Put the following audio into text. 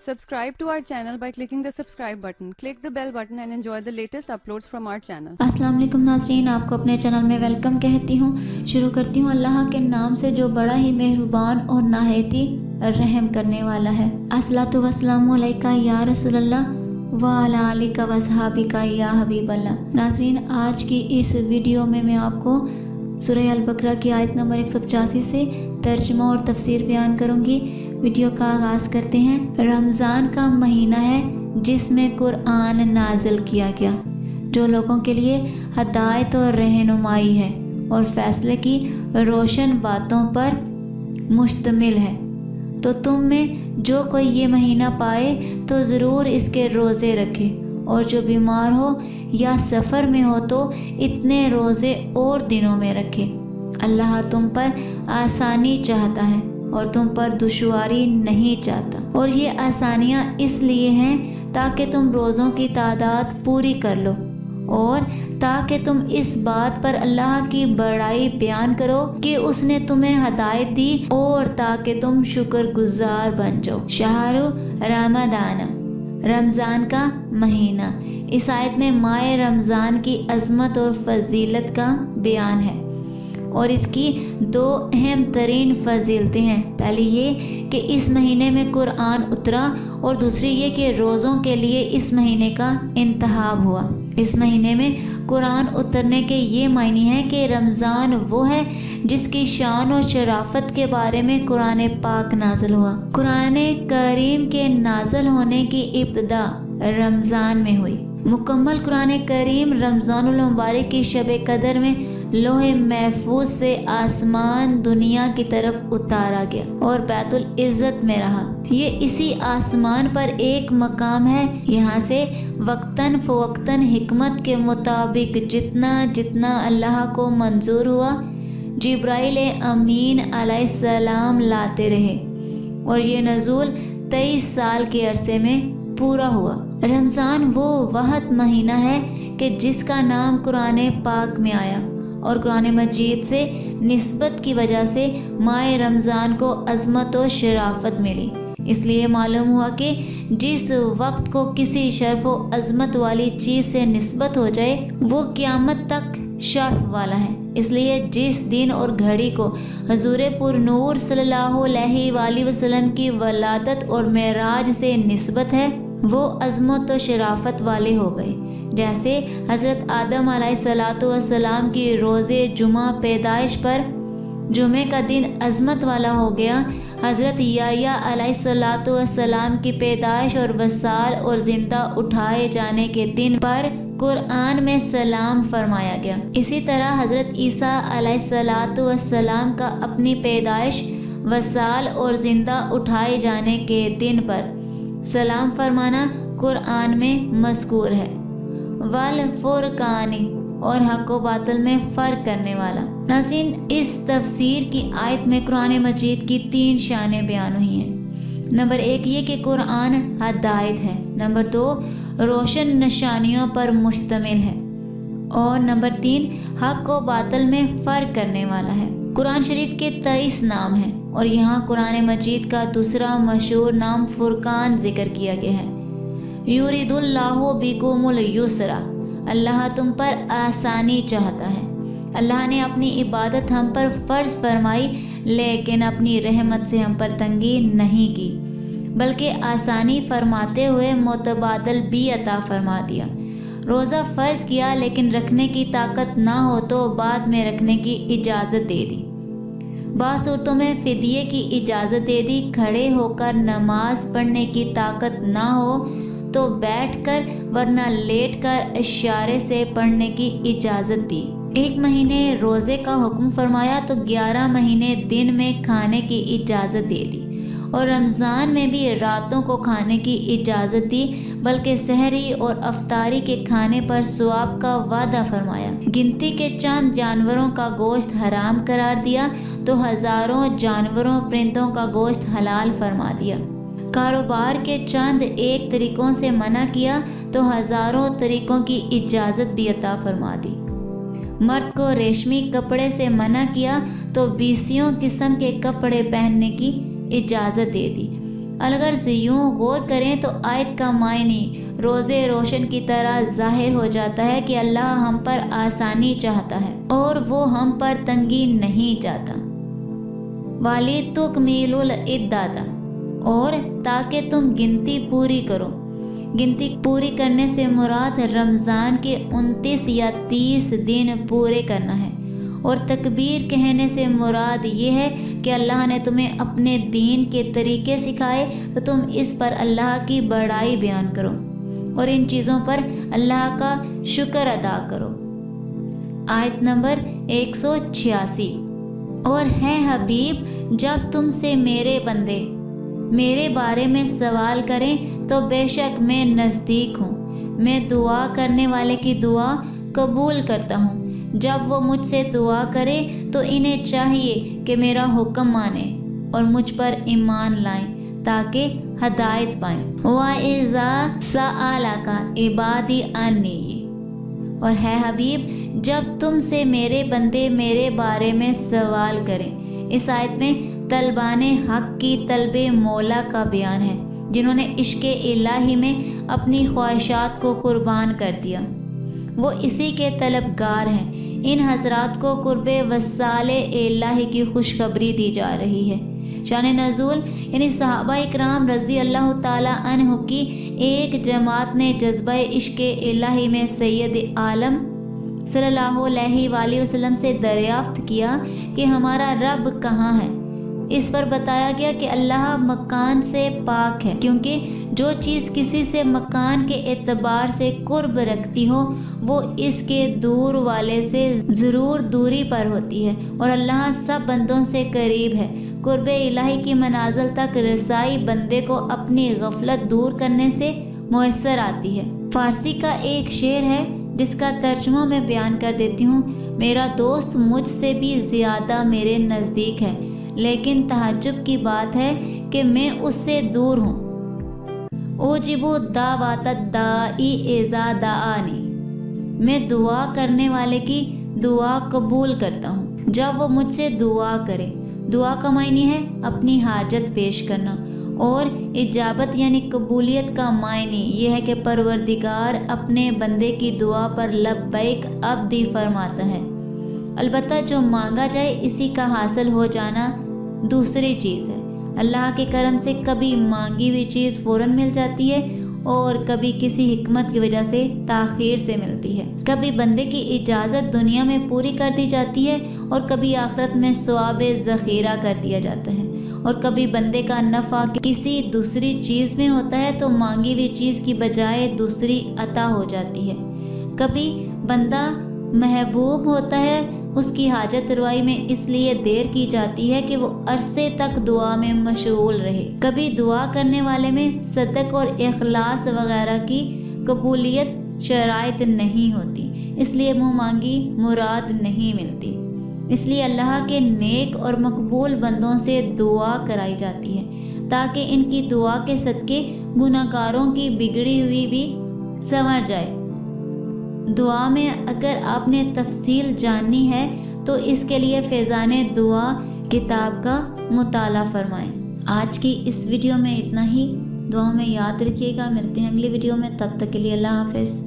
Subscribe to our channel by clicking the subscribe button. Click the bell button and enjoy the latest uploads from our channel. अस्सलाम वालेकुम नाज़रीन, आपको अपने channel में welcome कहती हूँ। शुरू करती हूँ अल्लाह के नाम से जो बड़ा ही मेहरबान और नहायती रहम करने वाला है। अस्सलातु वस्सलामु अलैका या रसूलल्लाह व अला आलिका व असहाबिका या हबीबल्लाह। नाज़रीन, आज की इस वीडियो में मैं आपको सूरह अल बकरा की आयत नंबर 185 से तर्जुमा और तफसीर बयान करूँगी। वीडियो का आगाज़ करते हैं। रमज़ान का महीना है जिसमें कुरान नाजिल किया गया, जो लोगों के लिए हदायत और रहनुमाई है और फैसले की रोशन बातों पर मुश्तमिल है। तो तुम में जो कोई ये महीना पाए तो ज़रूर इसके रोज़े रखे, और जो बीमार हो या सफ़र में हो तो इतने रोज़े और दिनों में रखे। अल्लाह तुम पर आसानी चाहता है और तुम पर दुश्वारी नहीं चाहता, और ये आसानियाँ इसलिए हैं ताकि तुम रोज़ों की तादाद पूरी कर लो, और ताकि तुम इस बात पर अल्लाह की बड़ाई बयान करो कि उसने तुम्हें हदायत दी, और ताकि तुम शुक्रगुजार बन जाओ। शहरु रमदान, रमज़ान का महीना। इस आयत में माह रमज़ान की अज़मत और फजीलत का बयान है, और इसकी दो अहम तरीन फजीलतें हैं। पहली ये कि इस महीने में कुरान उतरा, और दूसरी ये कि रोज़ों के लिए इस महीने का इंतखाब हुआ। इस महीने में कुरान उतरने के ये मायने हैं कि रमज़ान वो है जिसकी शान और शराफत के बारे में कुरान पाक नाज़िल हुआ। कुरान करीम के नाज़िल होने की इब्तिदा रमज़ान में हुई। मुकम्मल कुरान करीम रमज़ानुल मुबारक की शब कदर में लोहे महफूज से आसमान दुनिया की तरफ उतारा गया और बैतुल इज़्ज़त में रहा। ये इसी आसमान पर एक मकाम है। यहाँ से वक्तन फ़वक्तन हिकमत के मुताबिक जितना जितना अल्लाह को मंजूर हुआ, जिब्राइल अमीन अलैहिस्सलाम लाते रहे, और ये नज़ूल 23 साल के अरसे में पूरा हुआ। रमज़ान वो वहद महीना है कि जिसका नाम कुरान पाक में आया, और कुरान मजीद से निस्बत की वजह से माह रमज़ान को अज़मत और शराफत मिली। इसलिए मालूम हुआ कि जिस वक्त को किसी शर्फ व अज़मत वाली चीज़ से निस्बत हो जाए वो क़यामत तक शर्फ वाला है। इसलिए जिस दिन और घड़ी को हजूर पुर नूर सल्लल्लाहु अलैहि वसल्लम की वलादत और मेराज से निस्बत है, वो अज़मत और शराफत वाले हो गए। जैसे हज़रत आदम अलैहिस्सलाम की रोज़े जुमा पैदाइश पर जुमे का दिन अज़मत वाला हो गया, हज़रत याह्या अलैहिस्सलाम की पैदाइश और वसाल और ज़िंदा उठाए जाने के दिन पर कुरान में सलाम फरमाया गया। इसी तरह हज़रत ईसा अलैहिस्सलाम का अपनी पैदाइश, वसाल और ज़िंदा उठाए जाने के दिन पर सलाम फरमाना कुरान में मज़कूर है। वल फुरकानी, और हक व बातिल में फ़र्क करने वाला। नाज़रीन, इस तफसीर की आयत में कुरान मजीद की 3 शानें बयान हुई हैं। नंबर 1 ये कि कुरान हदायत है, नंबर 2 रोशन निशानियों पर मुश्तमिल है, और नंबर 3 हक व बातिल में फ़र्क करने वाला है। कुरान शरीफ के 23 नाम हैं, और यहाँ कुरान मजीद का दूसरा मशहूर नाम फुरकान ज़िक्र किया गया है। युरिदुल्लाहु बिकुमुल युसरा, अल्लाह तुम पर आसानी चाहता है। अल्लाह ने अपनी इबादत हम पर फ़र्ज़ फरमाई, लेकिन अपनी रहमत से हम पर तंगी नहीं की, बल्कि आसानी फरमाते हुए मुतबादल भी अता फरमा दिया। रोज़ा फ़र्ज़ किया, लेकिन रखने की ताकत ना हो तो बाद में रखने की इजाज़त दे दी। बाज़ सूरतों में फ़िदिये की इजाज़त दे दी। खड़े होकर नमाज पढ़ने की ताकत ना हो तो बैठकर वरना लेटकर इशारे से पढ़ने की इजाज़त दी। 1 महीने रोज़े का हुक्म फरमाया तो 11 महीने दिन में खाने की इजाज़त दे दी, और रमज़ान में भी रातों को खाने की इजाज़त दी, बल्कि सहरी और अफ्तारी के खाने पर सवाब का वादा फरमाया। गिनती के चंद जानवरों का गोश्त हराम करार दिया तो हज़ारों जानवरों परिंदों का गोश्त हलाल फरमा दिया। कारोबार के चंद एक तरीक़ों से मना किया तो हज़ारों तरीक़ों की इजाज़त भी अता फरमा दी। मर्द को रेशमी कपड़े से मना किया तो 20 किस्म के कपड़े पहनने की इजाज़त दे दी। اگر یوں غور کریں تو آیت کا معنی روزے روشن کی طرح ظاہر ہو جاتا ہے کہ اللہ ہم پر آسانی چاہتا ہے اور وہ ہم پر تنگی نہیں چاہتا۔ وَلِتُکْمِلُوا الْعِدَّةَ، اور تاکہ تم گنتی پوری کرو۔ گنتی پوری کرنے سے مراد رمضان کے 29 یا 30 دن پورے کرنا ہے، اور تکبیر کہنے سے مراد یہ ہے کہ اللہ نے تمہیں اپنے دین کے طریقے سکھائے تو تم اس پر اللہ کی بڑائی بیان کرو اور ان چیزوں پر اللہ کا شکر ادا کرو۔ آیت نمبر 186۔ اور ہے حبیب، جب تم سے میرے بندے میرے بارے میں سوال کریں تو بے شک میں نزدیک ہوں، میں دعا کرنے والے کی دعا قبول کرتا ہوں۔ جب وہ مجھ سے دعا کرے تو انہیں چاہیے کہ میرا حکم مانیں اور مجھ پر ایمان لائیں تاکہ ہدایت پائیں۔ وَإِذَا سَأَلَكَ عِبَادِي عَنِّي، اور ہے حبیب جب تم سے میرے بندے میرے بارے میں سوال کریں۔ اس آیت میں طلبان حق کی طلب مولا کا بیان ہے، جنہوں نے عشق الہی میں اپنی خواہشات کو قربان کر دیا، وہ اسی کے طلبگار ہیں۔ ان حضرات کو قرب وصال الہی کی خوشخبری دی جا رہی ہے۔ شان نزول یعنی صحابہ اکرام رضی اللہ تعالی عنہ کی ایک جماعت نے جذبہ عشق الہی میں سید عالم صلی اللہ علیہ وآلہ وسلم سے دریافت کیا کہ ہمارا رب کہاں ہے۔ اس پر بتایا گیا کہ اللہ مکان سے پاک ہے، کیونکہ جو چیز کسی سے مکان کے اعتبار سے قرب رکھتی ہو وہ اس کے دور والے سے ضرور دوری پر ہوتی ہے، اور اللہ سب بندوں سے قریب ہے۔ قرب الہی کی منازل تک رسائی بندے کو اپنی غفلت دور کرنے سے میسر آتی ہے۔ فارسی کا ایک شعر ہے جس کا ترجمہ میں بیان کر دیتی ہوں۔ میرا دوست مجھ سے بھی زیادہ میرے نزدیک ہے، لیکن تعجب کی بات ہے کہ میں اس سے دور ہوں۔ اوجب دعوت الداعی اذا دعانی، میں دعا کرنے والے کی دعا قبول کرتا ہوں جب وہ مجھ سے دعا کرے۔ دعا کا معنی ہے اپنی حاجت پیش کرنا، اور اجابت یعنی قبولیت کا معنی یہ ہے کہ پروردگار اپنے بندے کی دعا پر لبیک عبدی فرماتا ہے۔ البتہ جو مانگا جائے اسی کا حاصل ہو جانا دوسری چیز ہے۔ اللہ کے کرم سے کبھی مانگی ہوئی چیز فوراً مل جاتی ہے اور کبھی کسی حکمت کی وجہ سے تاخیر سے ملتی ہے۔ کبھی بندے کی اجازت دنیا میں پوری کر دی جاتی ہے اور کبھی آخرت میں ثواب ذخیرہ کر دیا جاتا ہے، اور کبھی بندے کا نفع کسی دوسری چیز میں ہوتا ہے تو مانگی ہوئی چیز کی بجائے دوسری عطا ہو جاتی ہے۔ کبھی بندہ محبوب ہوتا ہے، اس کی حاجت روائی میں اس لیے دیر کی جاتی ہے کہ وہ عرصے تک دعا میں مشغول رہے۔ کبھی دعا کرنے والے میں صدق اور اخلاص وغیرہ کی قبولیت شرائط نہیں ہوتی، اس لیے منہ مانگی مراد نہیں ملتی۔ اس لیے اللہ کے نیک اور مقبول بندوں سے دعا کرائی جاتی ہے تاکہ ان کی دعا کے صدقے گناہ گاروں کی بگڑی ہوئی بھی سنور جائے۔ دعا میں اگر آپ نے تفصیل جاننی ہے تو اس کے لیے فیضان دعا کتاب کا مطالعہ فرمائیں۔ آج کی اس ویڈیو میں اتنا ہی، دعا میں یاد رکھیے گا، ملتے ہیں اگلی ویڈیو میں، تب تک کے لیے اللہ حافظ۔